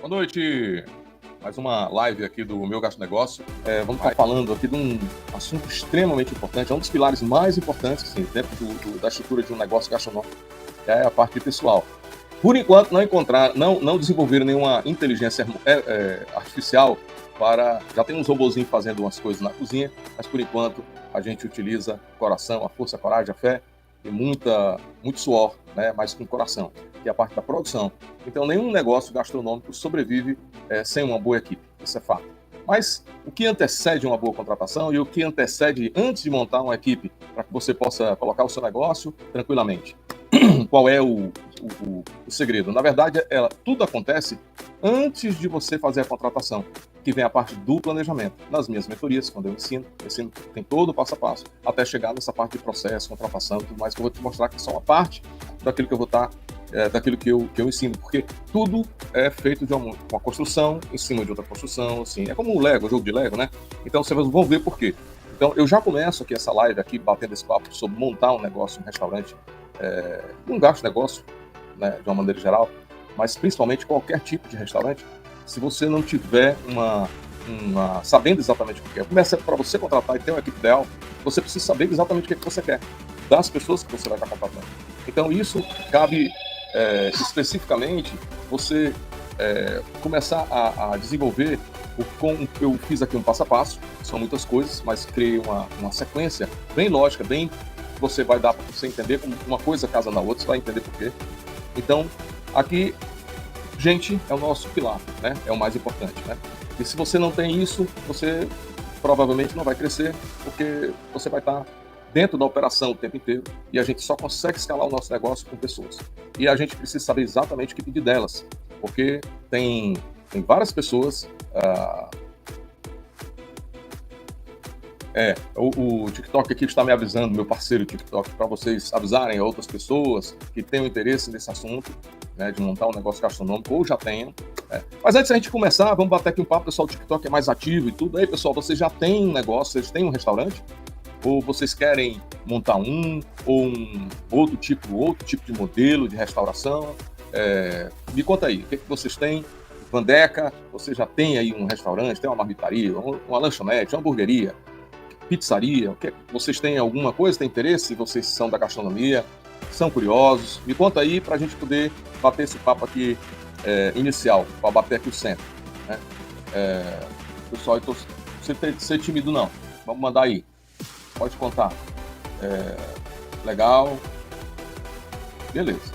Boa noite! Mais uma live aqui do Meu Gasto Negócio. Vamos estar falando aqui de um assunto extremamente importante, é um dos pilares mais importantes, assim, dentro da estrutura de um negócio gastronômico, que é a parte pessoal. Por enquanto, não desenvolveram nenhuma inteligência artificial para... Já tem uns robozinhos fazendo umas coisas na cozinha, mas por enquanto a gente utiliza o coração, a força, a coragem, a fé e muito suor, né, mas com coração, que é a parte da produção. Então, nenhum negócio gastronômico sobrevive sem uma boa equipe, isso é fato. Mas o que antecede uma boa contratação e o que antecede antes de montar uma equipe para que você possa colocar o seu negócio tranquilamente? Qual é o segredo? Na verdade, tudo acontece antes de você fazer a contratação, que vem a parte do planejamento. Nas minhas mentorias, quando eu ensino tem todo o passo a passo, até chegar nessa parte de processo, contratação e tudo mais, que eu vou te mostrar que é só uma parte daquilo que eu vou estar daquilo que eu ensino, porque tudo é feito de uma construção em cima de outra construção, assim, é como um Lego, um jogo de Lego, né? Então vocês vão ver por quê. Então eu já começo aqui essa live aqui, batendo esse papo sobre montar um negócio, um restaurante, um gasto de negócio, né, de uma maneira geral, mas principalmente qualquer tipo de restaurante, se você não tiver sabendo exatamente o que quer, começa para você contratar e ter uma equipe ideal, você precisa saber exatamente o que você quer, das pessoas que você vai estar contratando. Então isso cabe especificamente você começar a desenvolver eu fiz aqui um passo a passo, são muitas coisas, mas criei uma sequência bem lógica, bem você vai dar para você entender como uma coisa casa na outra, você vai entender por quê. Então, aqui, gente é o nosso pilar, né? É o mais importante, né? E se você não tem isso, você provavelmente não vai crescer, porque você vai estar dentro da operação o tempo inteiro, e a gente só consegue escalar o nosso negócio com pessoas. E a gente precisa saber exatamente o que pedir delas, porque tem várias pessoas... o TikTok aqui está me avisando, meu parceiro TikTok, para vocês avisarem a outras pessoas que tenham interesse nesse assunto, né, de montar um negócio gastronômico, ou já tenham. Mas antes da gente começar, vamos bater aqui um papo, pessoal. O TikTok é mais ativo e tudo. Aí, pessoal, vocês já têm um negócio, vocês têm um restaurante? Ou vocês querem montar ou um outro tipo de modelo de restauração? Me conta aí, o que vocês têm? Vandeca, você já tem aí um restaurante, tem uma marmitaria, uma lanchonete, uma hamburgueria, pizzaria? Vocês têm alguma coisa, tem interesse? Vocês são da gastronomia, são curiosos? Me conta aí para a gente poder bater esse papo aqui inicial, para bater aqui o centro, né? Pessoal, então, ser tímido não, vamos mandar aí, pode contar. Legal, beleza.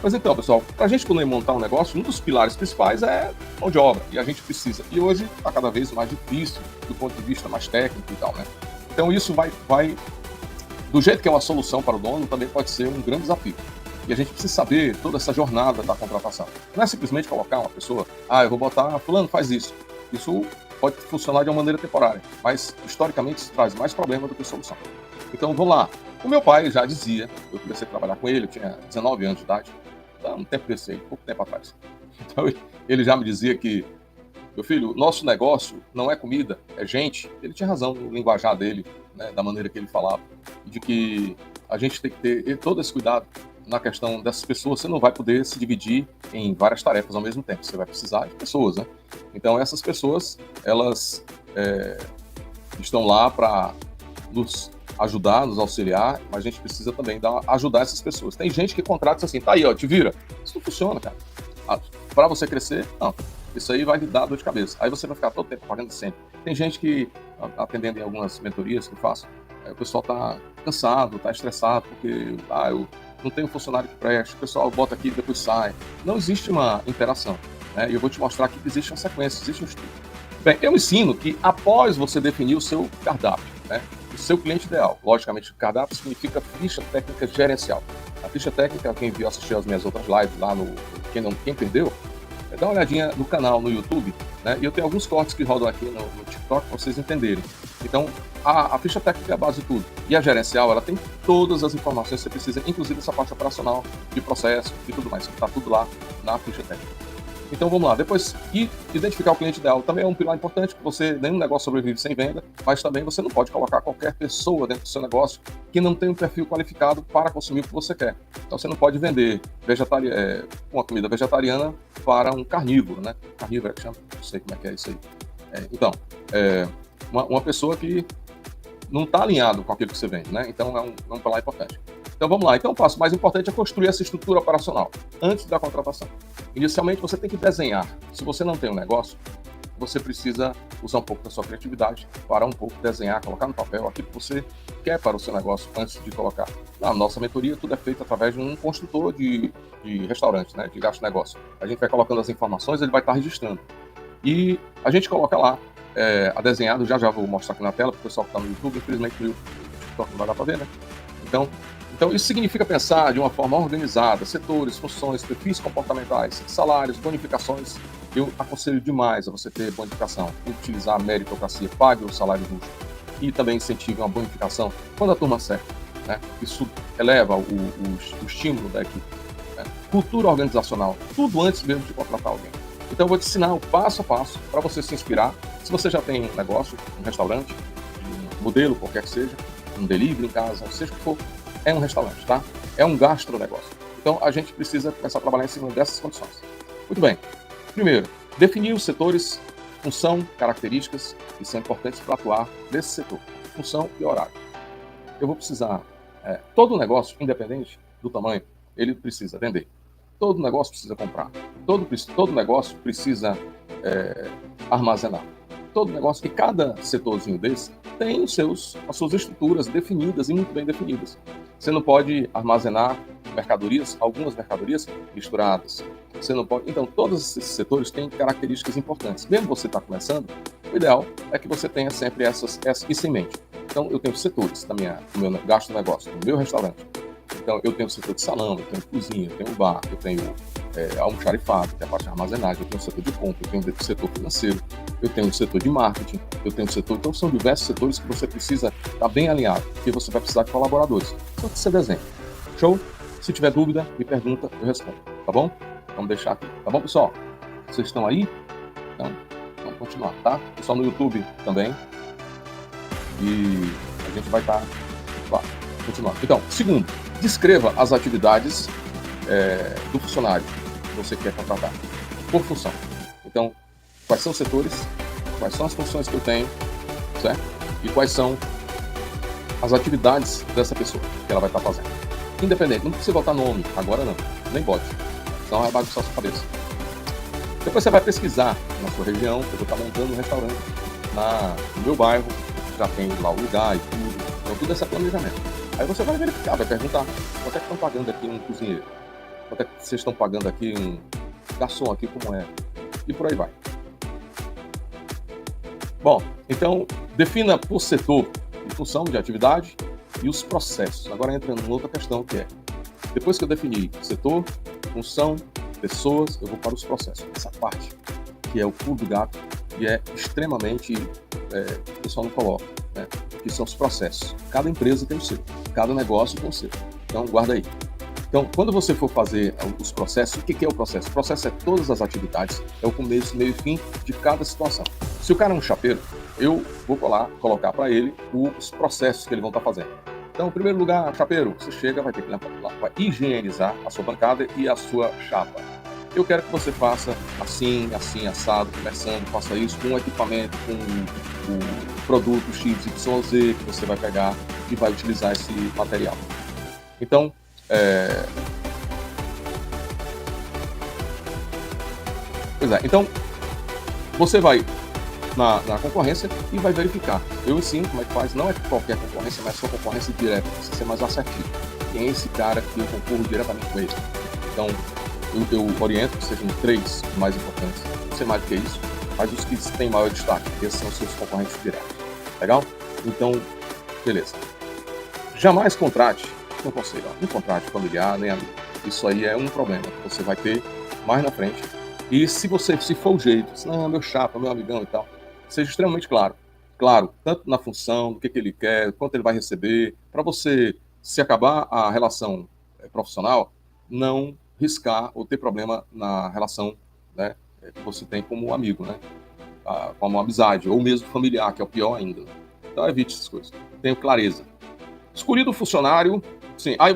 Mas então, pessoal, para a gente poder montar um negócio, um dos pilares principais é mão de obra, e a gente precisa. E hoje está cada vez mais difícil, do ponto de vista mais técnico e tal, né? Então isso vai do jeito que é uma solução para o dono, também pode ser um grande desafio. E a gente precisa saber toda essa jornada da contratação. Não é simplesmente colocar uma pessoa, eu vou botar, fulano faz isso. Isso pode funcionar de uma maneira temporária, mas historicamente isso traz mais problema do que solução. Então vamos lá. O meu pai já dizia, eu comecei a trabalhar com ele, eu tinha 19 anos de idade, um tempo desse aí, pouco tempo atrás. Então ele já me dizia que, meu filho, nosso negócio não é comida, é gente. Ele tinha razão no linguajar dele, né, da maneira que ele falava, de que a gente tem que ter todo esse cuidado na questão dessas pessoas. Você não vai poder se dividir em várias tarefas ao mesmo tempo, você vai precisar de pessoas, né? Então essas pessoas, elas estão lá para nos ajudar, nos auxiliar, mas a gente precisa também ajudar essas pessoas. Tem gente que contrata assim, tá aí, ó, te vira. Isso não funciona, cara. Para você crescer, não. Isso aí vai lhe dar dor de cabeça. Aí você vai ficar todo tempo pagando sempre. Tem gente que, atendendo em algumas mentorias que eu faço, o pessoal tá cansado, tá estressado, porque eu não tenho funcionário que preste, o pessoal bota aqui e depois sai. Não existe uma interação, né? E eu vou te mostrar aqui que existe uma sequência, existe um estudo. Bem, eu ensino que após você definir o seu cardápio, né, o seu cliente ideal, logicamente, o cardápio significa ficha técnica gerencial. A ficha técnica, quem viu assistir as minhas outras lives lá quem perdeu, dá uma olhadinha no canal, no YouTube, né? E eu tenho alguns cortes que rodam aqui no TikTok para vocês entenderem. Então, a ficha técnica é a base de tudo. E a gerencial, ela tem todas as informações que você precisa, inclusive essa parte operacional, de processo e tudo mais. Está tudo lá na ficha técnica. Então vamos lá, depois identificar o cliente ideal também é um pilar importante, porque nenhum negócio sobrevive sem venda, mas também você não pode colocar qualquer pessoa dentro do seu negócio que não tem um perfil qualificado para consumir o que você quer. Então você não pode vender uma comida vegetariana para um carnívoro, né? Carnívoro é que chama, não sei como é que é isso aí. Então, uma pessoa que não está alinhado com aquilo que você vende, né? Então é um pilar importante. Então vamos lá. Então o passo mais importante é construir essa estrutura operacional antes da contratação. Inicialmente você tem que desenhar. Se você não tem um negócio, você precisa usar um pouco da sua criatividade para um pouco desenhar, colocar no papel aquilo que você quer para o seu negócio antes de colocar. Na nossa mentoria, tudo é feito através de um construtor de restaurante, né? De gasto de negócio. A gente vai colocando as informações, ele vai estar registrando. E a gente coloca lá a desenhado, já vou mostrar aqui na tela para o pessoal que está no YouTube, infelizmente no TikTok não vai dar para ver, né? Então, isso significa pensar de uma forma organizada, setores, funções, perfis comportamentais, salários, bonificações. Eu aconselho demais a você ter bonificação, utilizar a meritocracia, pague o salário justo e também incentive uma bonificação quando a turma acerta, né? Isso eleva o estímulo da equipe. Né? Cultura organizacional, tudo antes mesmo de contratar alguém. Então eu vou te ensinar o passo a passo para você se inspirar. Se você já tem um negócio, um restaurante, um modelo qualquer que seja, um delivery em casa, seja o que for, é um restaurante, tá? É um gastronegócio. Então a gente precisa começar a trabalhar em cima dessas condições. Muito bem. Primeiro, definir os setores, função, características que são importantes para atuar nesse setor. Função e horário. Eu vou precisar... todo negócio, independente do tamanho, ele precisa vender. Todo negócio precisa comprar. Todo negócio precisa armazenar. Todo negócio, e cada setorzinho desse tem as suas estruturas definidas e muito bem definidas. Você não pode armazenar algumas mercadorias misturadas. Você não pode. Então, todos esses setores têm características importantes. Mesmo você está começando, o ideal é que você tenha sempre isso em mente. Então, eu tenho setores do meu gasto negócio, do meu restaurante. Então, eu tenho o setor de salão, eu tenho cozinha, eu tenho bar, eu tenho almoxarifado, que é a parte de armazenagem, eu tenho o setor de compra, eu tenho o setor financeiro, eu tenho o setor de marketing, eu tenho o setor... Então, são diversos setores que você precisa estar bem alinhado, porque você vai precisar de colaboradores. Só que você desenha. Show? Se tiver dúvida, me pergunta, eu respondo. Tá bom? Vamos deixar aqui. Tá bom, pessoal? Vocês estão aí? Então, vamos continuar, tá? Pessoal no YouTube também. E a gente vai estar... continuando. Então, segundo, descreva as atividades do funcionário que você quer contratar, por função. Então, quais são os setores, quais são as funções que eu tenho, certo? E quais são as atividades dessa pessoa que ela vai estar fazendo. Independente, não precisa botar nome, agora não, nem bote, senão vai bagunçar a sua cabeça. Depois você vai pesquisar na sua região, eu vou estar montando um restaurante no meu bairro, já tem lá o lugar e tudo, então tudo esse planejamento. Aí você vai verificar, vai perguntar, quanto é que estão pagando aqui um cozinheiro? Quanto é que vocês estão pagando aqui um garçom aqui, como é? E por aí vai. Bom, então, defina por setor em função de atividade e os processos. Agora entra numa outra questão que é, depois que eu defini setor, função, pessoas, eu vou para os processos. Essa parte, que é o pulo do gato, e é extremamente, o pessoal não coloca, né? Que são os processos. Cada empresa tem o seu, cada negócio tem o seu. Então, guarda aí. Então, quando você for fazer os processos, o que é o processo? O processo é todas as atividades, é o começo, meio e fim de cada situação. Se o cara é um chapeiro, eu vou colocar para ele os processos que eles vão estar fazendo. Então, em primeiro lugar, chapeiro, você chega, vai ter que vai higienizar a sua bancada e a sua chapa. Eu quero que você faça assim, assado, conversando, faça isso com um equipamento, com o produto XYZ que você vai pegar e vai utilizar esse material. Então, então você vai na concorrência e vai verificar. Eu ensino como é que faz, não é qualquer concorrência, mas só concorrência direta, precisa ser mais assertivo. Quem é esse cara que eu concorro diretamente com ele? Então, eu oriento que sejam 3 mais importantes, não sei mais do que isso, mas os que têm maior destaque, esses são os seus concorrentes diretos. Legal? Então, beleza. Jamais contrate, não conselho, não contrate familiar nem amigo. Isso aí é um problema que você vai ter mais na frente. E se for o jeito, se não é meu chapa, meu amigão e tal, seja extremamente claro. Claro, tanto na função, do que ele quer, quanto ele vai receber, para você, se acabar a relação profissional, não riscar ou ter problema na relação, né, que você tem como amigo, né, como amizade, ou mesmo familiar, que é o pior ainda. Então evite essas coisas. Tenha clareza. Escolhido o funcionário, Sim, aí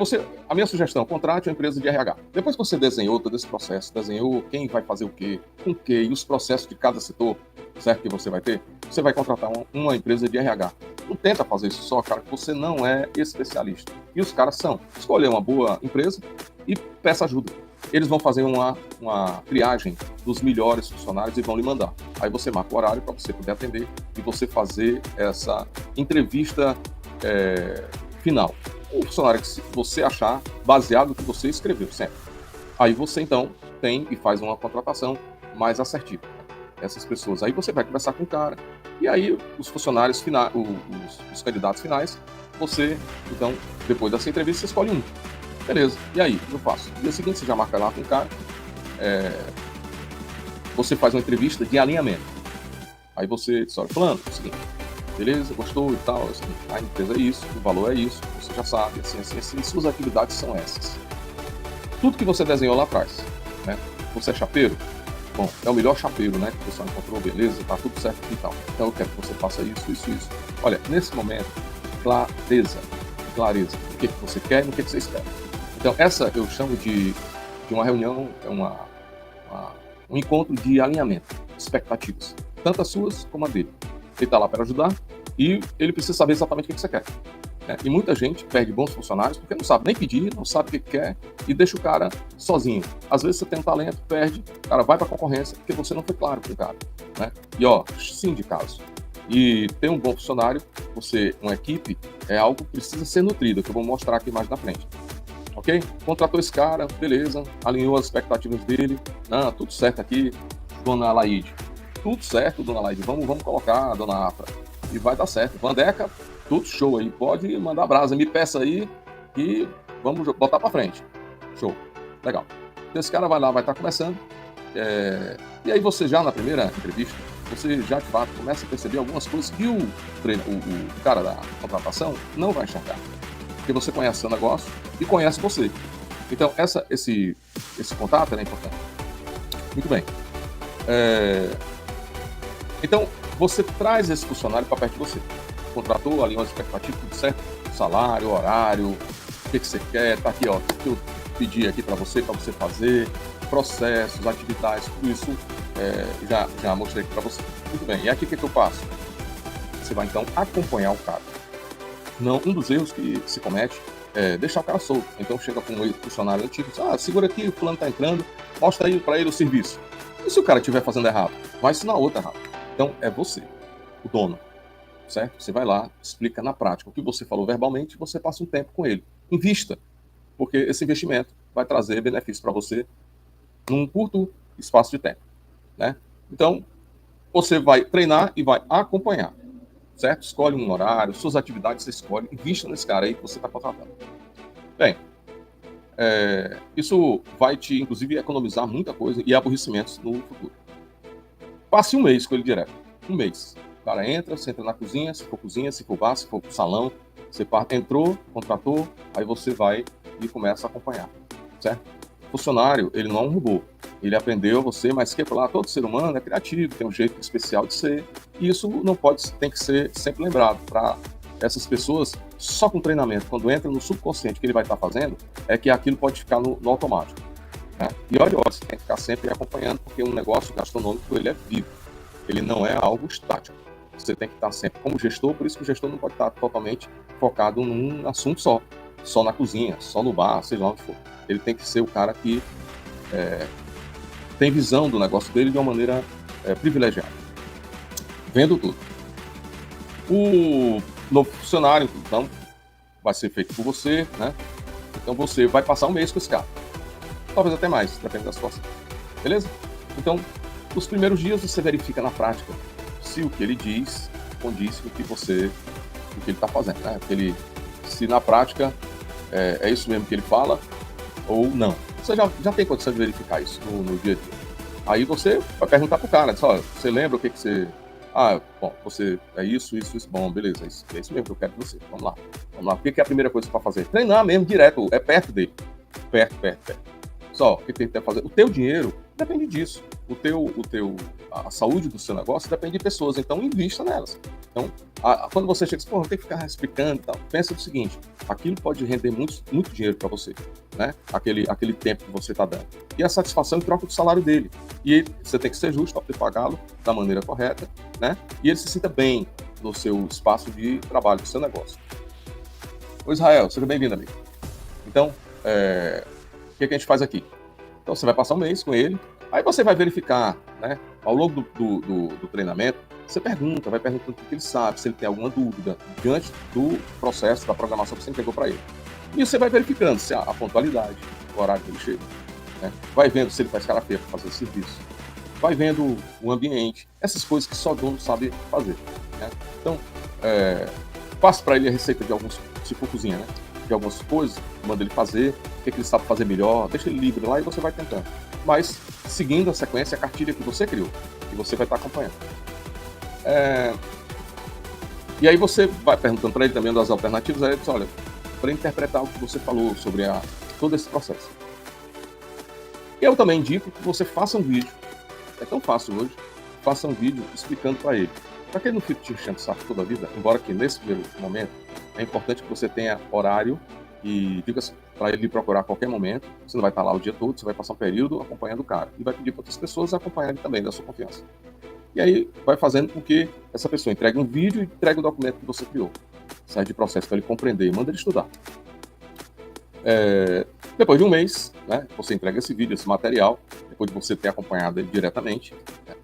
a minha sugestão, contrate uma empresa de RH. Depois que você desenhou todo esse processo, desenhou quem vai fazer o quê, com o quê, e os processos de cada setor, certo, que você vai ter, você vai contratar uma empresa de RH. Não tenta fazer isso só, cara, que você não é especialista. E os caras são. Escolher uma boa empresa e peça ajuda. Eles vão fazer uma triagem dos melhores funcionários e vão lhe mandar. Aí você marca o horário para você poder atender e você fazer essa entrevista final. O funcionário que você achar baseado no que você escreveu, sempre. Aí você, então, tem e faz uma contratação mais assertiva. Essas pessoas. Aí você vai conversar com o cara. E aí, os funcionários finais, os candidatos finais, você, então, depois dessa entrevista, você escolhe um. Beleza. E aí, o que eu faço? No dia seguinte, você já marca lá com o cara. Você faz uma entrevista de alinhamento. Aí você diz, olha, fulano, é o seguinte, beleza, gostou e tal, assim, a empresa é isso, o valor é isso, você já sabe, assim, suas atividades são essas. Tudo que você desenhou lá atrás, né? Você é chapeiro? Bom, é o melhor chapeiro, né? Que o pessoal encontrou, beleza, tá tudo certo e tal. Então eu quero que você faça isso, isso, isso. Olha, nesse momento, clareza. O que você quer e o que você espera. Então, essa eu chamo de uma reunião, um encontro de alinhamento, expectativas, tanto as suas como a dele. Ele está lá para ajudar e ele precisa saber exatamente o que você quer. E muita gente perde bons funcionários porque não sabe nem pedir, não sabe o que quer e deixa o cara sozinho. Às vezes você tem um talento, perde, o cara vai para a concorrência porque você não foi claro com o cara. Né? E sim de caso. E ter um bom funcionário, uma equipe, é algo que precisa ser nutrido, que eu vou mostrar aqui mais na frente. Ok? Contratou esse cara, beleza, alinhou as expectativas dele, tudo certo aqui, dona Alaide. Tudo certo, dona Alaide, vamos colocar a dona Afra. E vai dar certo. Vandeca, tudo show aí, pode mandar brasa, me peça aí e vamos botar pra frente. Show, legal. Então esse cara vai lá, vai estar começando, e aí você já na primeira entrevista, você já de fato começa a perceber algumas coisas que o cara da contratação não vai enxergar. Porque você conhece seu negócio e conhece você. Então esse contato é importante. Muito bem. Então, você traz esse funcionário para perto de você. Contratou, alinhou as expectativas, tudo certo? Salário, horário, o que você quer, tá aqui, ó, o que eu pedi aqui para você fazer, processos, atividades, tudo isso já mostrei aqui para você. Muito bem, e aqui o que eu faço? Você vai, então, acompanhar o cara. Não, um dos erros que se comete é deixar o cara solto. Então, chega com um funcionário antigo e diz, segura aqui, o fulano tá entrando, mostra aí para ele o serviço. E se o cara estiver fazendo errado? Vai ensinar outro errado. Então, é você, o dono, certo? Você vai lá, explica na prática o que você falou verbalmente, você passa um tempo com ele. Invista, porque esse investimento vai trazer benefícios para você num curto espaço de tempo, né? Então, você vai treinar e vai acompanhar, certo? Escolhe um horário, suas atividades você escolhe, invista nesse cara aí que você está contratando. Bem, isso vai te, inclusive, economizar muita coisa e aborrecimentos no futuro. Passe um mês com ele direto. Um mês. O cara entra, você entra na cozinha, se for bar, se for pro salão, você entrou, contratou, aí você vai e começa a acompanhar, certo? O funcionário, ele não é um robô. Ele aprendeu você, mas todo ser humano é criativo, tem um jeito especial de ser. E isso tem que ser sempre lembrado para essas pessoas, só com treinamento, quando entra no subconsciente que ele vai estar fazendo, é que aquilo pode ficar no automático. E olha, você tem que ficar sempre acompanhando, porque um negócio gastronômico, ele é vivo. Ele não é algo estático. Você tem que estar sempre como gestor, por isso que o gestor não pode estar totalmente focado num assunto só na cozinha, só no bar, seja lá onde for. Ele tem que ser o cara que tem visão do negócio dele de uma maneira privilegiada. Vendo tudo. O novo funcionário, então, vai ser feito por você, né? Então você vai passar um mês com esse cara. Talvez até mais, depende da situação. Beleza? Então, nos primeiros dias você verifica na prática se o que ele diz condiz com o que ele está fazendo, né? Se na prática é isso mesmo que ele fala ou não. Você já tem condição de verificar isso no dia a dia. Aí você vai perguntar pro cara, olha, você lembra o que você... bom, você é isso, bom, beleza, é isso mesmo que eu quero de você, vamos lá. O que é a primeira coisa para fazer? Treinar mesmo, direto, é perto dele, perto. Só, o que ele tem que fazer? O teu dinheiro Depende disso. A saúde do seu negócio depende de pessoas, então invista nelas. Então, quando você chega e diz, pô, não tem que ficar explicando e tal, pensa no seguinte, aquilo pode render muito dinheiro para você, né? Aquele tempo que você está dando. E a satisfação em troca do salário dele. E você tem que ser justo para pagá-lo da maneira correta, né? E ele se sinta bem no seu espaço de trabalho, do seu negócio. Ô Israel, seja bem-vindo, amigo. Então, o que a gente faz aqui? Então, você vai passar um mês com ele, aí você vai verificar, né? Ao longo do treinamento, você vai perguntando o que ele sabe, se ele tem alguma dúvida, diante do processo, da programação que você entregou para ele. E você vai verificando se a pontualidade, o horário que ele chega, né? Vai vendo se ele faz cara feia para fazer o serviço, vai vendo o ambiente, essas coisas que só o dono sabe fazer, né? Então, passe para ele a receita de alguns, se for cozinha, né? De algumas coisas, manda ele fazer, o que ele sabe fazer melhor, deixa ele livre lá e você vai tentando. Mas seguindo a sequência, a cartilha que você criou, que você vai estar acompanhando. E aí você vai perguntando para ele também das alternativas, aí ele diz, olha, para interpretar o que você falou sobre todo esse processo. Eu também indico que você faça um vídeo, é tão fácil hoje, faça um vídeo explicando para ele. Para que ele não fique te enchendo o saco toda a vida, embora que nesse primeiro momento é importante que você tenha horário e dicas para ele procurar a qualquer momento. Você não vai estar lá o dia todo, você vai passar um período acompanhando o cara e vai pedir para outras pessoas acompanharem também, da sua confiança. E aí vai fazendo com que essa pessoa entregue um vídeo e entregue o documento que você criou. Sai de processo para ele compreender e manda ele estudar. Depois de um mês, né, você entrega esse vídeo, esse material, depois de você ter acompanhado ele diretamente, né,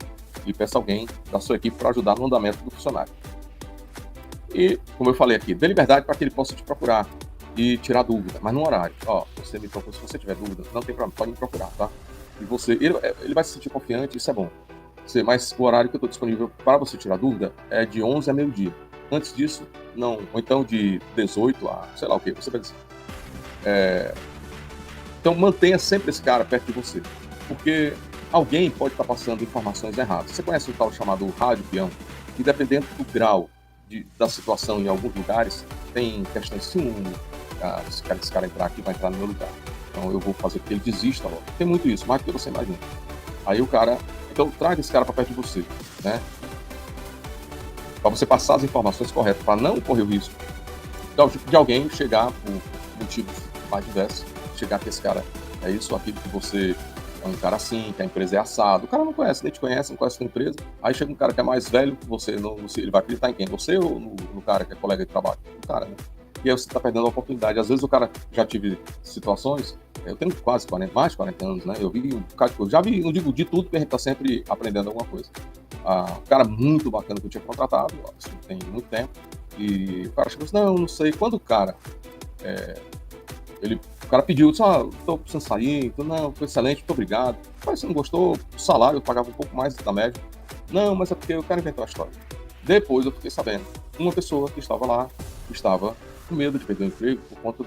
e peça alguém da sua equipe para ajudar no andamento do funcionário. E, como eu falei aqui, dê liberdade para que ele possa te procurar e tirar dúvida, mas no horário. Você me procura, se você tiver dúvida, não tem problema, pode me procurar, tá? E ele vai se sentir confiante, isso é bom. Mas o horário que eu estou disponível para você tirar dúvida é de 11 a meio-dia. Antes disso, não. Ou então de 18 a sei lá o que, você vai dizer. Então mantenha sempre esse cara perto de você, porque alguém pode estar passando informações erradas. Você conhece um tal chamado rádio peão? E dependendo do grau da situação em alguns lugares, tem questões de ciúme. Esse cara entrar aqui vai entrar no meu lugar. Então eu vou fazer com que ele desista logo. Tem muito isso, mais do que você imagina. Aí o cara... Então traga esse cara para perto de você, né? Para você passar as informações corretas, para não correr o risco de alguém chegar por motivos mais diversos, chegar que esse cara é isso, aquilo que você é um cara assim, que a empresa é assado. O cara não conhece, nem te conhece, não conhece a sua empresa. Aí chega um cara que é mais velho que você, ele vai acreditar em quem? Você ou no cara que é colega de trabalho? O cara, né? E aí você está perdendo a oportunidade. Às vezes o cara, já tive situações, eu tenho mais de 40 anos, né? Eu vi um bocado de coisa. Já vi, não digo de tudo, porque a gente está sempre aprendendo alguma coisa. Um cara muito bacana que eu tinha contratado, assim, tem muito tempo, e o cara chegou assim, não sei. Quando o cara, o cara pediu, disse, tô precisando sair, então, não, foi excelente, muito obrigado. Mas você não gostou, o salário eu pagava um pouco mais da média. Não, mas é porque o cara inventou a história. Depois eu fiquei sabendo, uma pessoa que estava lá, estava com medo de perder o emprego por conta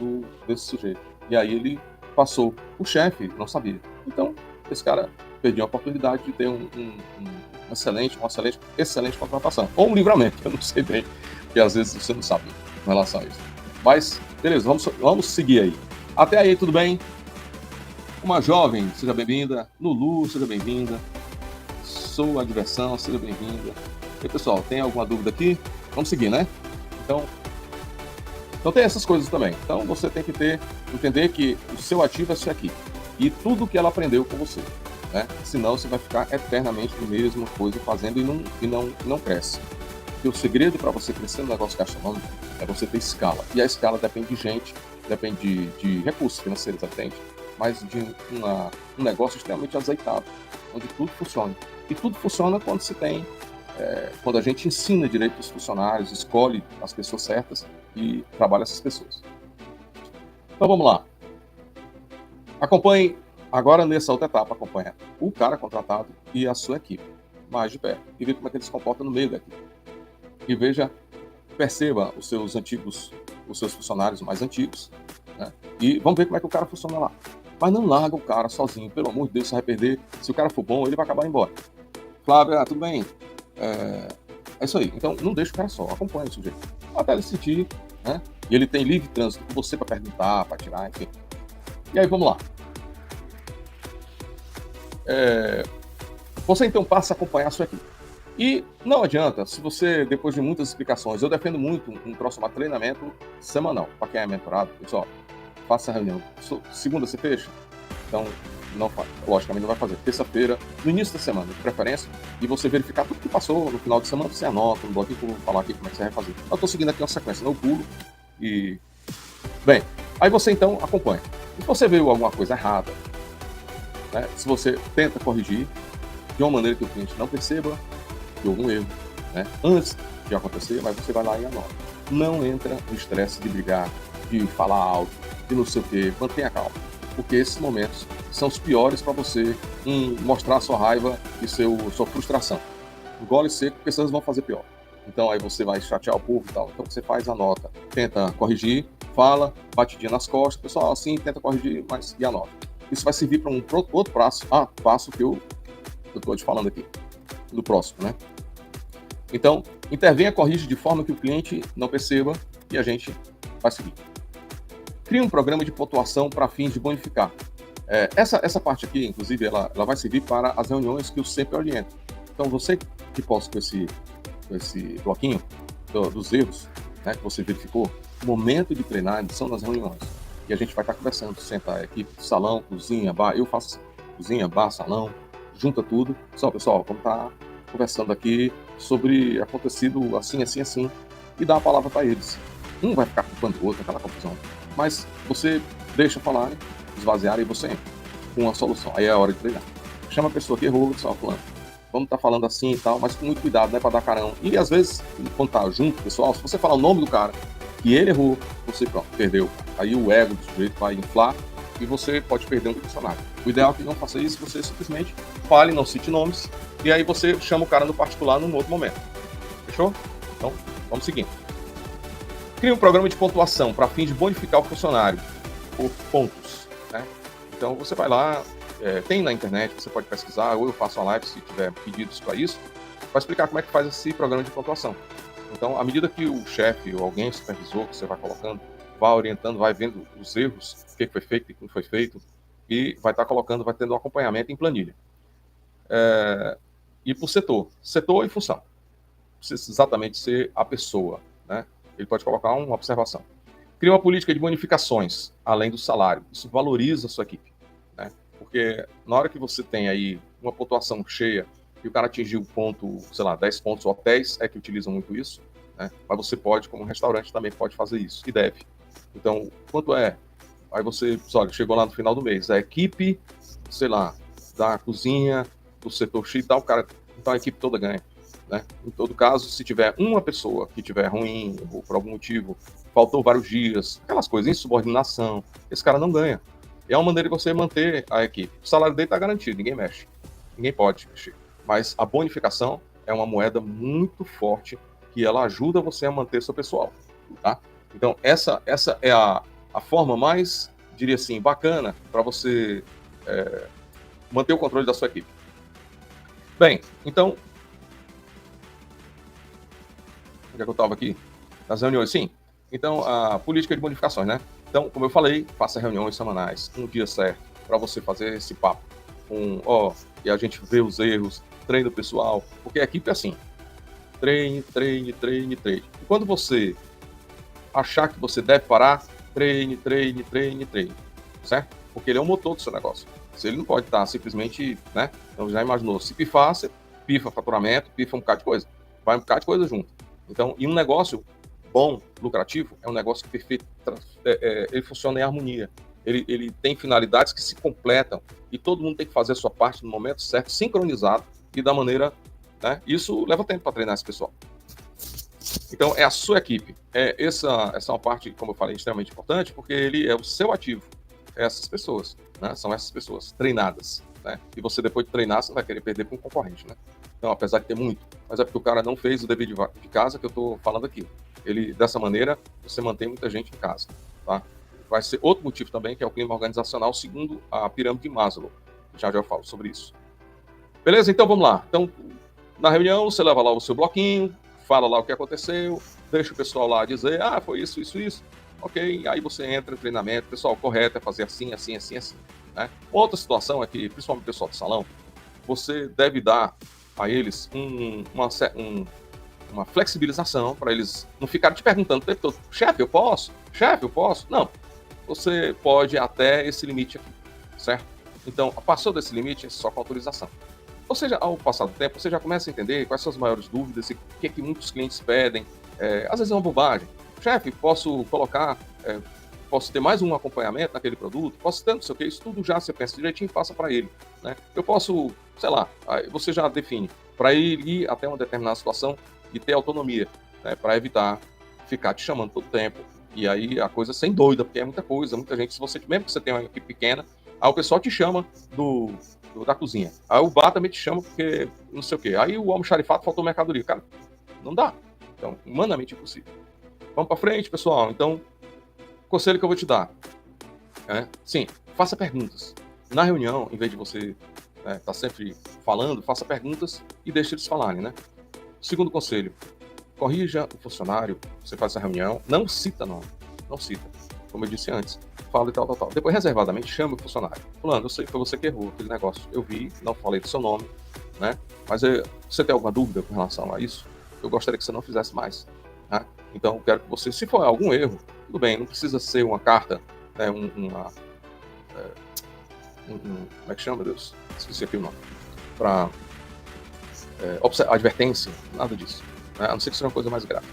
desse sujeito. E aí ele passou. O chefe não sabia. Então, esse cara perdeu a oportunidade de ter uma excelente contratação. Ou um livramento, eu não sei bem, porque às vezes você não sabe em relação a isso. Mas, beleza, vamos seguir aí. Até aí, tudo bem? Uma jovem, seja bem-vinda. Lulu, seja bem-vinda. Sou a diversão, seja bem-vinda. E aí, pessoal, tem alguma dúvida aqui? Vamos seguir, né? Então tem essas coisas também. Então você tem que entender que o seu ativo é isso aqui. E tudo que ela aprendeu com você, né? Senão você vai ficar eternamente na mesma coisa fazendo e não cresce. Porque o segredo para você crescer no negócio gastronômico é você ter escala. E a escala depende de gente, depende de recursos financeiros, depende, mas de um negócio extremamente azeitado, onde tudo funciona. E tudo funciona quando se tem quando a gente ensina direito os funcionários, escolhe as pessoas certas e trabalha essas pessoas. Então vamos lá. Acompanhe agora nessa outra etapa, acompanha o cara contratado e a sua equipe mais de perto e veja como é que ele se comporta no meio da equipe. E perceba os seus funcionários mais antigos, né? E vamos ver como é que o cara funciona lá. Mas não larga o cara sozinho, pelo amor de Deus, você vai perder. Se o cara for bom, ele vai acabar embora. Flávia, tudo bem? É isso aí. Então, não deixa o cara só, acompanha o sujeito. Até ele sentir, né? E ele tem livre trânsito com você para perguntar, para tirar, enfim. E aí, vamos lá. Você então passa a acompanhar a sua equipe. E não adianta, se você, depois de muitas explicações, eu defendo muito um próximo treinamento semanal, para quem é mentorado, pessoal, faça a reunião. Segunda você fecha? Então, não faz. Logicamente não vai fazer. Terça-feira, no início da semana, de preferência, e você verificar tudo que passou no final de semana, você anota no bloquinho que eu vou falar aqui como é que você vai fazer. Eu estou seguindo aqui uma sequência, não pulo. E, bem, aí você então acompanha. Se você viu alguma coisa errada, né, se você tenta corrigir de uma maneira que o cliente não perceba de algum erro, né, antes de acontecer, mas você vai lá e anota. Não entra no estresse de brigar, de falar alto, de não sei o quê, mantenha calma. Porque esses momentos são os piores para você mostrar sua raiva e sua frustração. Engole seco, porque vocês vão fazer pior. Então aí você vai chatear o povo e tal. Então você faz a nota, tenta corrigir, fala, batidinha nas costas, pessoal, assim, tenta corrigir, mas e anota. Isso vai servir para um outro passo que eu estou te falando aqui, do próximo, né? Então, intervenha, corrige de forma que o cliente não perceba e a gente vai seguir. Cria um programa de pontuação para fins de bonificar. Essa parte aqui, inclusive, ela vai servir para as reuniões que eu sempre oriento. Então, você que posta com esse bloquinho dos erros, né, que você verificou, o momento de treinar são nas reuniões. E a gente vai estar conversando, senta a equipe, salão, cozinha, bar, eu faço cozinha, bar, salão, junta tudo. Só, pessoal, vamos estar conversando aqui sobre acontecido assim, assim, assim, e dá a palavra para eles. Um vai ficar culpando o outro, aquela confusão. Mas você deixa falarem, esvaziarem e você entra com uma solução. Aí é a hora de treinar. Chama a pessoa que errou, só falando. Vamos estar falando assim e tal, mas com muito cuidado, não é para dar carão. E às vezes, quando tá junto, pessoal, se você falar o nome do cara que ele errou, você pronto, perdeu. Aí o ego do sujeito vai inflar e você pode perder um funcionário. O ideal é que não faça isso, você simplesmente fale, não cite nomes, e aí você chama o cara no particular num outro momento. Fechou? Então, vamos seguindo. Cria um programa de pontuação para fins de bonificar o funcionário por pontos, né? Então você vai lá, tem na internet, você pode pesquisar, ou eu faço uma live se tiver pedidos para isso, para explicar como é que faz esse programa de pontuação. Então, à medida que o chefe ou alguém, o supervisor que você vai colocando, vai orientando, vai vendo os erros, o que foi feito e como foi feito, e vai estar colocando, vai tendo um acompanhamento em planilha. E por setor e função. Não precisa exatamente ser a pessoa, né? Ele pode colocar uma observação. Cria uma política de bonificações, além do salário. Isso valoriza a sua equipe, né? Porque na hora que você tem aí uma pontuação cheia e o cara atingiu ponto, sei lá, 10 pontos, hotéis é que utilizam muito isso, né? Mas você pode, como restaurante, também pode fazer isso, e deve. Então, quanto é? Aí você, olha, chegou lá no final do mês, a equipe, sei lá, da cozinha, do setor X e tal, o cara, então a equipe toda ganha. Né? Em todo caso, se tiver uma pessoa que tiver ruim, ou por algum motivo, faltou vários dias, aquelas coisas, insubordinação, esse cara não ganha. É uma maneira de você manter a equipe. O salário dele está garantido, ninguém mexe. Ninguém pode mexer. Mas a bonificação é uma moeda muito forte que ela ajuda você a manter seu pessoal. Tá? Então, essa é a forma mais, diria assim, bacana para você manter o controle da sua equipe. Bem, então, onde é que eu estava aqui? Nas reuniões, sim. Então, a política de bonificações, né? Então, como eu falei, faça reuniões semanais, um dia certo, para você fazer esse papo. E a gente vê os erros, treina o pessoal, porque a equipe é assim. Treine, treine, treine, treine. E quando você achar que você deve parar, treine, treine, treine, treine. Certo? Porque ele é o motor do seu negócio. Se ele não pode estar simplesmente, né? Então, já imaginou, se pifar, você pifa faturamento, pifa um bocado de coisa. Vai um bocado de coisa junto. Então, e um negócio bom, lucrativo, é um negócio perfeito, ele funciona em harmonia. Ele tem finalidades que se completam e todo mundo tem que fazer a sua parte no momento certo, sincronizado e da maneira, né? Isso leva tempo para treinar esse pessoal. Então, é a sua equipe. Essa é uma parte, como eu falei, extremamente importante, porque ele é o seu ativo. Essas pessoas, né? São essas pessoas treinadas, né? E você, depois de treinar, você não vai querer perder para um concorrente, né? Então, apesar de ter muito, mas é porque o cara não fez o dever de casa que eu estou falando aqui. Dessa maneira, você mantém muita gente em casa, tá? Vai ser outro motivo também, que é o clima organizacional, segundo a pirâmide de Maslow. Já eu falo sobre isso. Beleza? Então, vamos lá. Então, na reunião, você leva lá o seu bloquinho, fala lá o que aconteceu, deixa o pessoal lá dizer, foi isso, isso, isso. Ok, aí você entra em treinamento, pessoal, correto é fazer assim, assim, assim, assim. né? Outra situação é que, principalmente o pessoal do salão, você deve dar a eles uma flexibilização para eles não ficarem te perguntando o tempo todo, chefe, eu posso? Chefe, eu posso? Não, você pode até esse limite aqui, certo? Então, passou desse limite, é só com autorização. Ou seja, ao passar do tempo, você já começa a entender quais são as maiores dúvidas e o que é que muitos clientes pedem. Às vezes é uma bobagem. Chefe, posso colocar, posso ter mais um acompanhamento naquele produto? Posso ter não sei o que? Isso tudo já você pensa direitinho e passa para ele, né? Eu posso, sei lá, você já define, para ele ir até uma determinada situação e ter autonomia, né? Para evitar ficar te chamando todo tempo. E aí a coisa sem doida, porque é muita coisa, muita gente. Se você, mesmo que você tenha uma equipe pequena, aí o pessoal te chama da cozinha. Aí o bar também te chama porque não sei o quê. Aí o almoxarifado faltou mercadoria. Cara, não dá. Então, humanamente impossível. Vamos para frente, pessoal. Então, conselho que eu vou te dar. Sim, faça perguntas. Na reunião, em vez de você estar sempre falando, faça perguntas e deixe eles falarem, né? Segundo conselho, corrija o funcionário. Você faz essa reunião, não cita nome. Não cita. Como eu disse antes. Fala e tal. Depois, reservadamente, chama o funcionário. Fulano, eu sei que foi você que errou aquele negócio. Eu vi, não falei do seu nome, né? Mas você tem alguma dúvida com relação a isso? Eu gostaria que você não fizesse mais. Né? Então, eu quero que você, se for algum erro, tudo bem, não precisa ser uma carta, né, como é que chama, meu Deus? Esqueci aqui o nome. Para advertência, nada disso. Né? A não ser que seja uma coisa mais grave.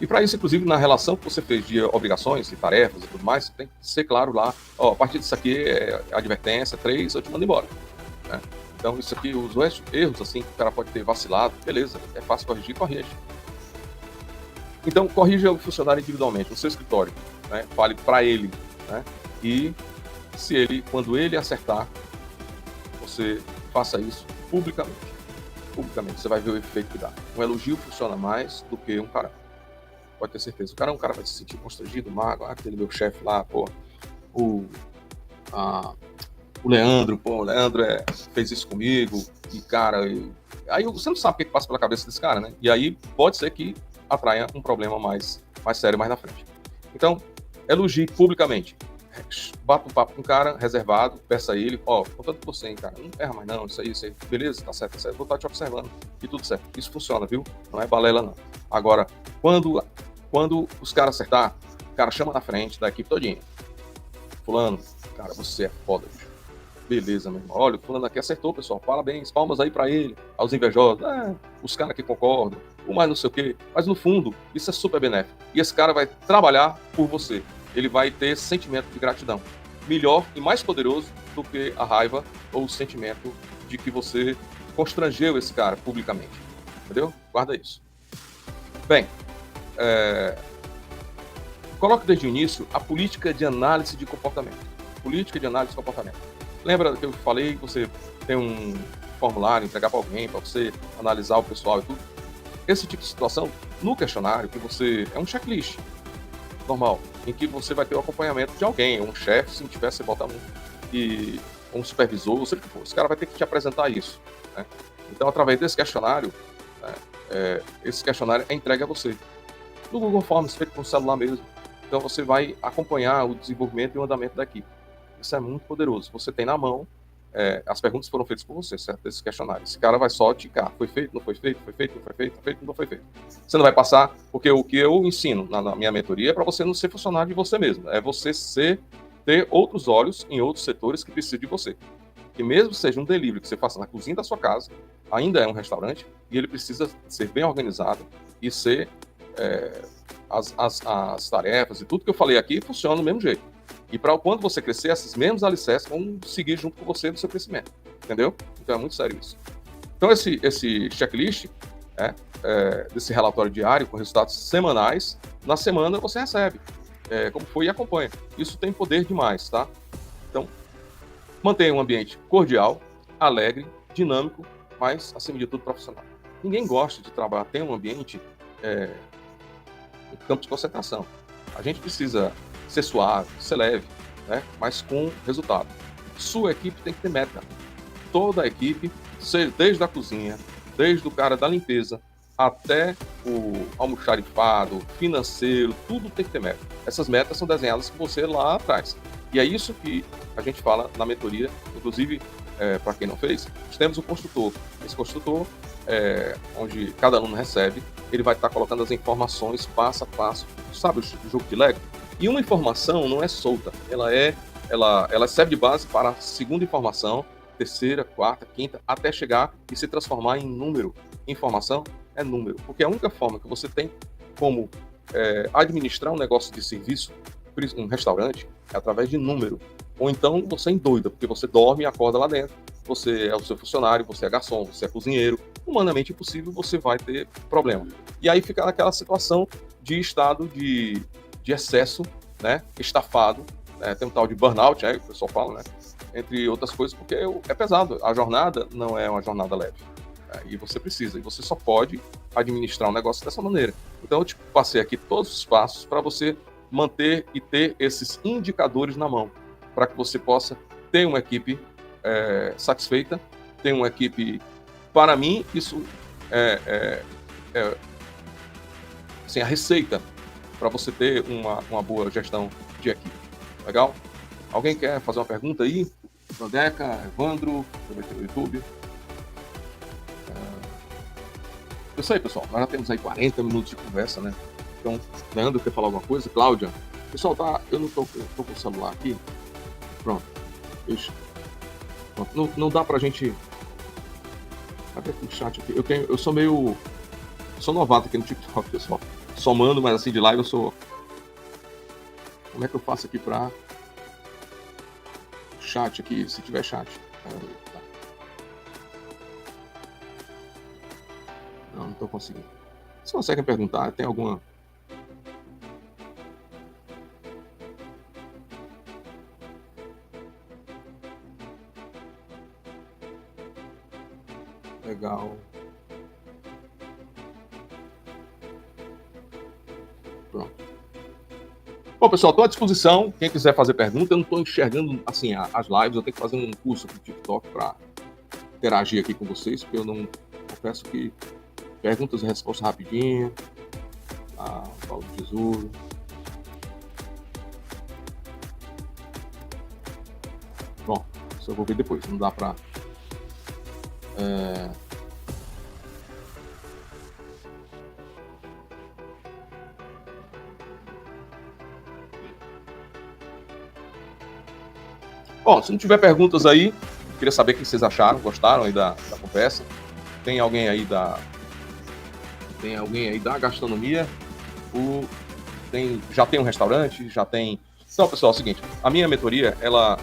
E para isso, inclusive, na relação que você fez de obrigações e tarefas e tudo mais, tem que ser claro lá, a partir disso aqui é advertência, 3, eu te mando embora. Né? Então, isso aqui, os erros, assim, que o cara pode ter vacilado, beleza, é fácil corrigir, corrige. Então, corrija o funcionário individualmente, no seu escritório, né? Fale para ele, né? E quando ele acertar, você faça isso publicamente. Publicamente, você vai ver o efeito que dá. Um elogio funciona mais do que um carão. Pode ter certeza. O cara vai se sentir constrangido, mago, aquele meu chefe lá, pô, o Leandro, fez isso comigo, e cara, aí você não sabe o que passa pela cabeça desse cara, né? E aí pode ser que atraia um problema mais sério mais na frente. Então, elogie publicamente. Bata um papo com o cara, reservado, peça a ele, contanto com você, hein, cara, não erra mais não, isso aí, beleza, tá certo, vou estar te observando, e tudo certo. Isso funciona, viu? Não é balela, não. Agora, quando os caras acertar, o cara chama na frente da equipe todinha. Fulano, cara, você é foda, bicho. Beleza, meu irmão. Olha, o fulano aqui acertou, pessoal. Parabéns, palmas aí pra ele. Aos invejosos, os caras que concordam, o mais não sei o quê. Mas no fundo, isso é super benéfico. E esse cara vai trabalhar por você. Ele vai ter esse sentimento de gratidão. Melhor e mais poderoso do que a raiva ou o sentimento de que você constrangeu esse cara publicamente. Entendeu? Guarda isso. Bem, coloque desde o início a política de análise de comportamento. Política de análise de comportamento. Lembra que eu falei que você tem um formulário, entregar para alguém, para você analisar o pessoal e tudo? Esse tipo de situação, no questionário, que você é um checklist normal, em que você vai ter o acompanhamento de alguém, um chefe, se não tiver, você bota um supervisor, ou seja o que for. Esse cara vai ter que te apresentar isso. Né? Então, através desse questionário, esse questionário é entregue a você. No Google Forms, feito com o celular mesmo. Então, você vai acompanhar o desenvolvimento e o andamento da equipe. Isso é muito poderoso. Você tem na mão, as perguntas foram feitas por você, certo? Esse questionário. Esse cara vai só ticar. Foi feito, não foi feito, foi feito, não foi feito, foi feito, não foi feito. Você não vai passar, porque o que eu ensino na minha mentoria é para você não ser funcionário de você mesmo. É você ter outros olhos em outros setores que precisam de você. Que mesmo seja um delivery que você faça na cozinha da sua casa, ainda é um restaurante, e ele precisa ser bem organizado e ser... as tarefas e tudo que eu falei aqui funciona do mesmo jeito. E para quando você crescer, esses mesmos alicerces vão seguir junto com você no seu crescimento. Entendeu? Então é muito sério isso. Então esse checklist desse relatório diário com resultados semanais, na semana você recebe como foi e acompanha. Isso tem poder demais, tá? Então, mantenha um ambiente cordial, alegre, dinâmico, mas, acima de tudo, profissional. Ninguém gosta de trabalhar, tem um ambiente um campo de concentração. A gente precisa ser suave, ser leve, né? Mas com resultado. Sua equipe tem que ter meta. Toda a equipe, desde a cozinha, desde o cara da limpeza, até o almoxarifado, financeiro, tudo tem que ter meta. Essas metas são desenhadas com você lá atrás. E é isso que a gente fala na mentoria, inclusive, para quem não fez, nós temos o construtor. Esse construtor, onde cada aluno recebe, ele vai estar colocando as informações passo a passo, sabe o jogo de Lego? E uma informação não é solta, ela serve de base para a segunda informação, terceira, quarta, quinta, até chegar e se transformar em número. Informação é número, porque a única forma que você tem como administrar um negócio de serviço, um restaurante, é através de número. Ou então você endoida, porque você dorme e acorda lá dentro, você é o seu funcionário, você é garçom, você é cozinheiro, humanamente impossível, você vai ter problema. E aí fica naquela situação de estado de excesso, né, estafado, né, tem um tal de burnout, que o pessoal fala, né, entre outras coisas, porque é pesado, a jornada não é uma jornada leve. E você precisa, e você só pode administrar um negócio dessa maneira. Então eu te passei aqui todos os passos para você manter e ter esses indicadores na mão, para que você possa ter uma equipe satisfeita, ter uma equipe, para mim, isso assim, a receita para você ter uma boa gestão de equipe. Legal? Alguém quer fazer uma pergunta aí? Vandeca, Evandro, também tem no YouTube. Isso aí, pessoal. Nós já temos aí 40 minutos de conversa, né? Então, Leandro quer falar alguma coisa? Cláudia? Pessoal, tá? Eu não tô com o celular aqui. Pronto. Pronto. Não dá pra gente... Cadê o chat aqui? Eu sou meio... Sou novato aqui no TikTok, pessoal. Somando, mas assim, de live eu sou... Como é que eu faço aqui pra... Chat aqui, se tiver chat. Não tô conseguindo. Vocês conseguem perguntar? Tem alguma... Legal. Pronto. Bom, pessoal, estou à disposição. Quem quiser fazer pergunta, eu não estou enxergando assim as lives. Eu tenho que fazer um curso aqui no TikTok para interagir aqui com vocês, porque eu não... Confesso que perguntas e respostas rapidinho. Paulo Tesouro. Bom, isso eu vou ver depois. Não dá para... Bom, se não tiver perguntas aí, queria saber o que vocês acharam, gostaram aí da conversa. Tem alguém aí da gastronomia? Já tem um restaurante? Já tem... Então, pessoal, é o seguinte, a minha mentoria, ela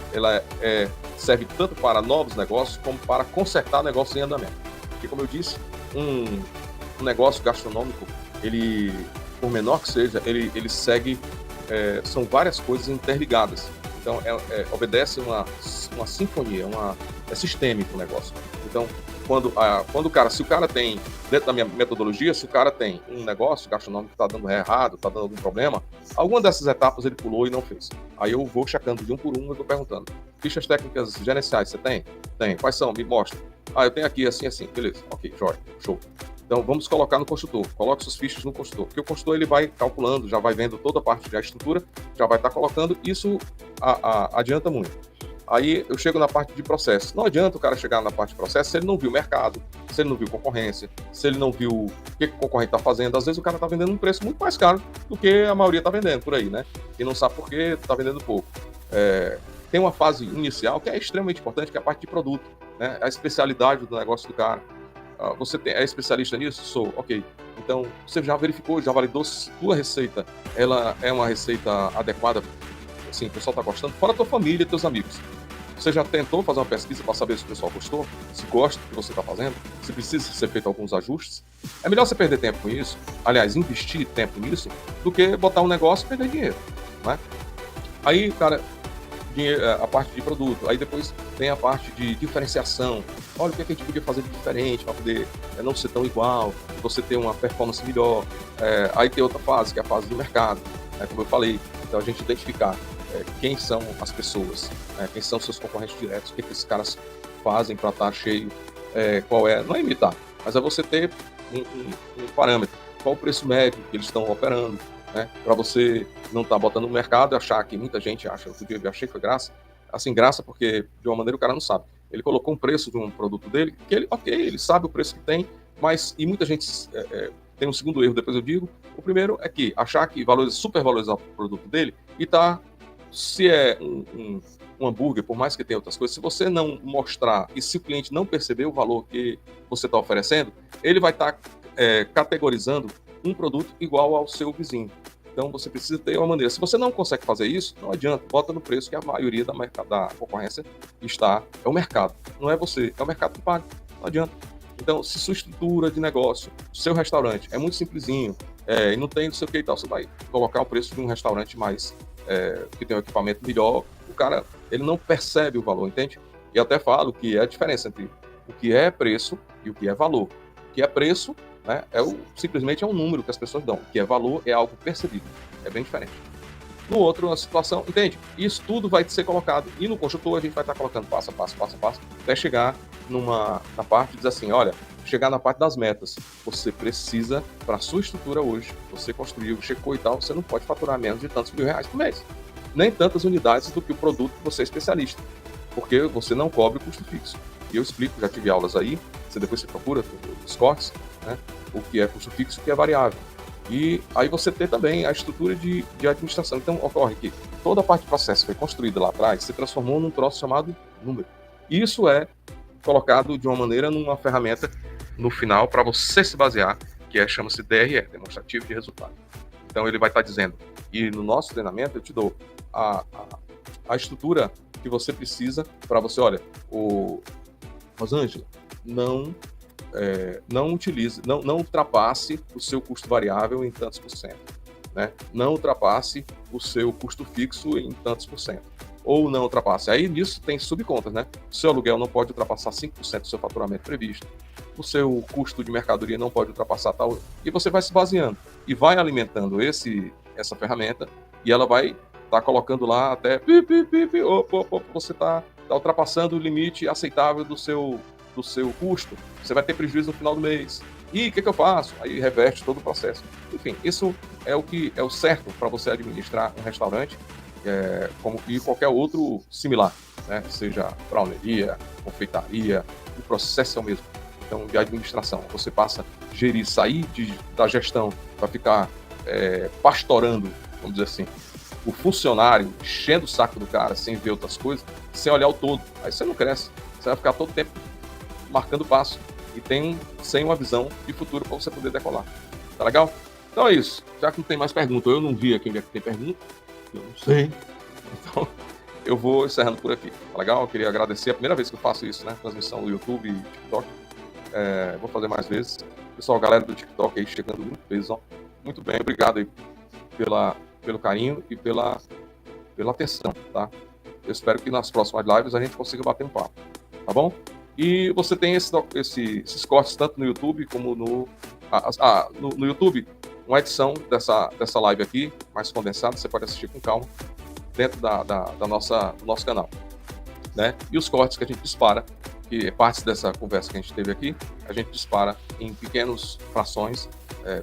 serve tanto para novos negócios, como para consertar negócios em andamento. Porque, como eu disse, um negócio gastronômico, ele, por menor que seja, ele segue... são várias coisas interligadas. Então, obedece uma sinfonia, é sistêmico o negócio. Então, se o cara tem, dentro da minha metodologia, se o cara tem um negócio gastronômico que está dando errado, está dando algum problema, alguma dessas etapas ele pulou e não fez. Aí eu vou checando de um por um e estou perguntando: fichas técnicas gerenciais você tem? Tem. Quais são? Me mostra. Eu tenho aqui assim, assim. Beleza. Ok, jóia. Show. Então, vamos colocar no construtor. Coloque suas fichas no construtor. Porque o construtor ele vai calculando, já vai vendo toda a parte da estrutura, já vai estar colocando. Isso adianta muito. Aí eu chego na parte de processo. Não adianta o cara chegar na parte de processo se ele não viu o mercado, se ele não viu concorrência, se ele não viu o que o concorrente está fazendo. Às vezes o cara está vendendo um preço muito mais caro do que a maioria está vendendo por aí, né? E não sabe por que está vendendo pouco. Tem uma fase inicial que é extremamente importante, que é a parte de produto, né? A especialidade do negócio do cara. Você é especialista nisso? Sou. Ok. Então, você já verificou, já validou se sua receita ela é uma receita adequada? Assim, o pessoal está gostando? Fora a tua família e teus amigos. Você já tentou fazer uma pesquisa para saber se o pessoal gostou? Se gosta do que você está fazendo? Se precisa ser feito alguns ajustes? É melhor você perder tempo com isso, aliás, investir tempo nisso, do que botar um negócio e perder dinheiro, né? Aí, cara, a parte de produto, aí depois tem a parte de diferenciação. Olha o que a gente podia fazer de diferente para poder não ser tão igual, você ter uma performance melhor. Aí tem outra fase, que é a fase do mercado, como eu falei. Então a gente identificar quem são as pessoas, quem são seus concorrentes diretos, o que esses caras fazem para estar cheio, não é imitar, mas é você ter um parâmetro, qual o preço médio que eles estão operando, né? Para você não estar botando no mercado e achar que muita gente acha, outro dia eu achei que foi graça, assim, graça porque de uma maneira o cara não sabe. Ele colocou um preço de um produto dele, que ele, ok, ele sabe o preço que tem, mas, e muita gente tem um segundo erro, depois eu digo. O primeiro é que achar que supervalorizar o produto dele e tá, se é um hambúrguer, por mais que tenha outras coisas, se você não mostrar e se o cliente não perceber o valor que você está oferecendo, ele vai estar categorizando um produto igual ao seu vizinho. Então você precisa ter uma maneira. Se você não consegue fazer isso, não adianta, bota no preço que a maioria da concorrência está. É o mercado, não é você, é o mercado que paga, não adianta. Então, se sua estrutura de negócio, seu restaurante é muito simplesinho, e não tem não sei o que e tal, você vai colocar o preço de um restaurante mais, que tem um equipamento melhor, o cara, ele não percebe o valor, entende? E até falo que é a diferença entre o que é preço e o que é valor. O que é preço, né, simplesmente é um número que as pessoas dão. O que é valor é algo percebido. É bem diferente. No outro, a situação, entende? Isso tudo vai ser colocado. E no construtor a gente vai estar colocando passo a passo, até chegar na parte de dizer assim, olha, chegar na parte das metas. Você precisa, para a sua estrutura hoje, você construiu, checou e tal, você não pode faturar menos de tantos R$1.000 por mês. Nem tantas unidades do que o produto que você é especialista. Porque você não cobre o custo fixo. E eu explico, já tive aulas aí, depois você procura os cortes, né, o que é custo fixo e o que é variável. E aí você tem também a estrutura de administração. Então, ocorre que toda a parte de processo que foi construída lá atrás se transformou num troço chamado número. E isso é colocado de uma maneira numa ferramenta no final para você se basear, que chama-se DRE, Demonstrativo de Resultado. Então, ele vai estar dizendo, e no nosso treinamento eu te dou a estrutura que você precisa para você, olha, Rosângela, não utilize, não ultrapasse o seu custo variável em tantos por cento, né? Não ultrapasse o seu custo fixo em tantos por cento. Ou não ultrapasse. Aí nisso tem subcontas, né? O seu aluguel não pode ultrapassar 5% do seu faturamento previsto. O seu custo de mercadoria não pode ultrapassar tal. E você vai se baseando e vai alimentando essa ferramenta e ela vai estar colocando lá até você está ultrapassando o limite aceitável do seu custo, você vai ter prejuízo no final do mês. E o que eu faço? Aí reverte todo o processo. Enfim, isso é o certo para você administrar um restaurante, e qualquer outro similar, né? Seja browneria, confeitaria, o processo é o mesmo. Então, de administração, você passa a gerir, sair da gestão para ficar pastorando, vamos dizer assim, o funcionário, enchendo o saco do cara sem ver outras coisas, sem olhar o todo. Aí você não cresce, você vai ficar todo tempo marcando passo e sem uma visão de futuro para você poder decolar. Tá legal? Então é isso. Já que não tem mais pergunta, eu não vi aqui onde é que tem pergunta, eu não sei. Então eu vou encerrando por aqui. Tá legal? Eu queria agradecer. É a primeira vez que eu faço isso, né? Transmissão no YouTube e TikTok. Vou fazer mais vezes. Pessoal, galera do TikTok aí chegando muito vezes, ó. Muito bem, obrigado aí pelo carinho e pela atenção, tá? Eu espero que nas próximas lives a gente consiga bater um papo, tá bom? E você tem esses cortes tanto no YouTube como no YouTube, uma edição dessa live aqui, mais condensada, você pode assistir com calma, dentro do nosso canal, né? E os cortes que a gente dispara, que é parte dessa conversa que a gente teve aqui, a gente dispara em pequenas frações,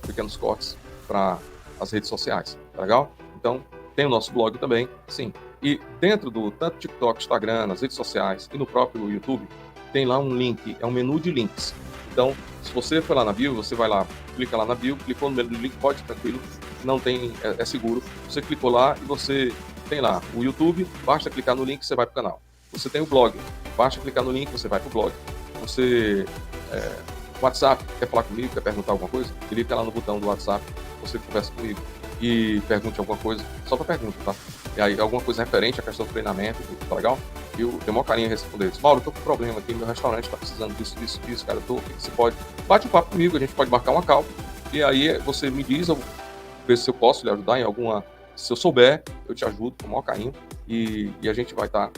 pequenos cortes para as redes sociais, tá legal? Então, tem o nosso blog também, sim. E dentro do tanto TikTok, Instagram, nas redes sociais e no próprio YouTube, tem lá um link, é um menu de links. Então, se você for lá na bio, você vai lá, clica lá na bio, clicou no menu de link, pode, tranquilo, não tem, é seguro. Você clicou lá e você tem lá o YouTube, basta clicar no link e você vai para o canal. Você tem o blog, basta clicar no link, você vai para o blog. Você, WhatsApp, quer falar comigo, quer perguntar alguma coisa? Clica lá no botão do WhatsApp, você conversa comigo e pergunte alguma coisa, só para pergunta, tá? E aí, alguma coisa referente à questão do treinamento, tá legal? Eu tenho o maior carinho em responder isso. Mauro, eu tô com um problema aqui, meu restaurante tá precisando disso, cara, você pode, bate um papo comigo, a gente pode marcar uma call, e aí você me diz, eu vejo se eu posso lhe ajudar em alguma, se eu souber, eu te ajudo com o maior carinho, e a gente vai estar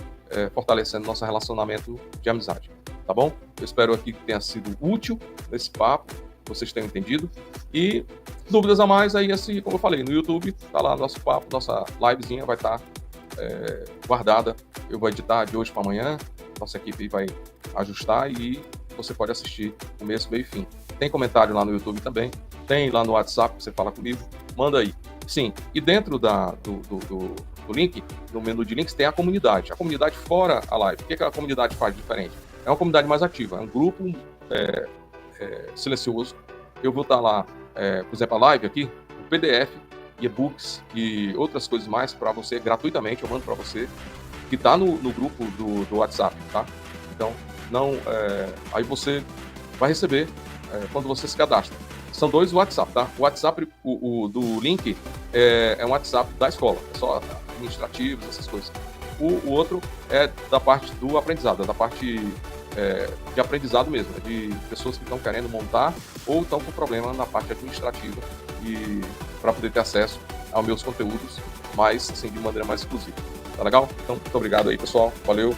fortalecendo nosso relacionamento de amizade, tá bom? Eu espero aqui que tenha sido útil nesse papo, vocês tenham entendido, e dúvidas a mais, aí assim, como eu falei, no YouTube, tá lá nosso papo, nossa livezinha vai estar guardada, eu vou editar de hoje para amanhã, nossa equipe vai ajustar e você pode assistir começo, meio e fim. Tem comentário lá no YouTube também, tem lá no WhatsApp, você fala comigo, manda aí. Sim, e dentro do link, no menu de links, tem a comunidade. A comunidade fora a live. O que a comunidade faz de diferente? É uma comunidade mais ativa, é um grupo silencioso. Eu vou estar lá, por exemplo, a live aqui, o PDF, e-books e outras coisas mais para você gratuitamente, eu mando para você, que está no grupo do WhatsApp, tá? Então, aí você vai receber quando você se cadastra. São 2 WhatsApp, tá? O WhatsApp, o do link, é um WhatsApp da escola, é só administrativos, essas coisas. O outro é da parte do aprendizado, é da parte de aprendizado mesmo, de pessoas que estão querendo montar ou estão com problema na parte administrativa e para poder ter acesso aos meus conteúdos, mas assim, de maneira mais exclusiva. Tá legal? Então, muito obrigado aí, pessoal. Valeu.